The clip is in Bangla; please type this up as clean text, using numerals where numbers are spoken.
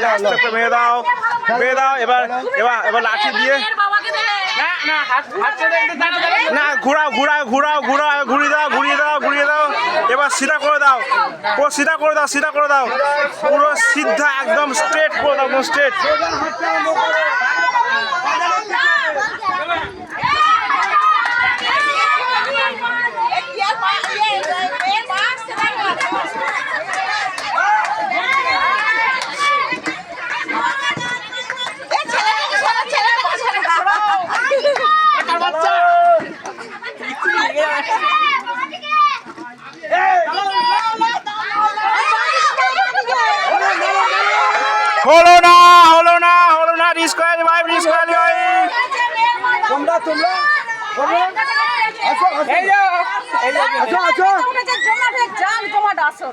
আস্তে করে মেরে দাও এবার এবার এবার লাঠি দিয়ে না ঘুরাও ঘুরিয়ে দাও এবার সিধা করে দাও সিধা করে দাও পুরো সিধা একদম স্ট্রেট করে দাও স্ট্রেট হলো না রিস্কয়ালি ভাই তোমরা আসো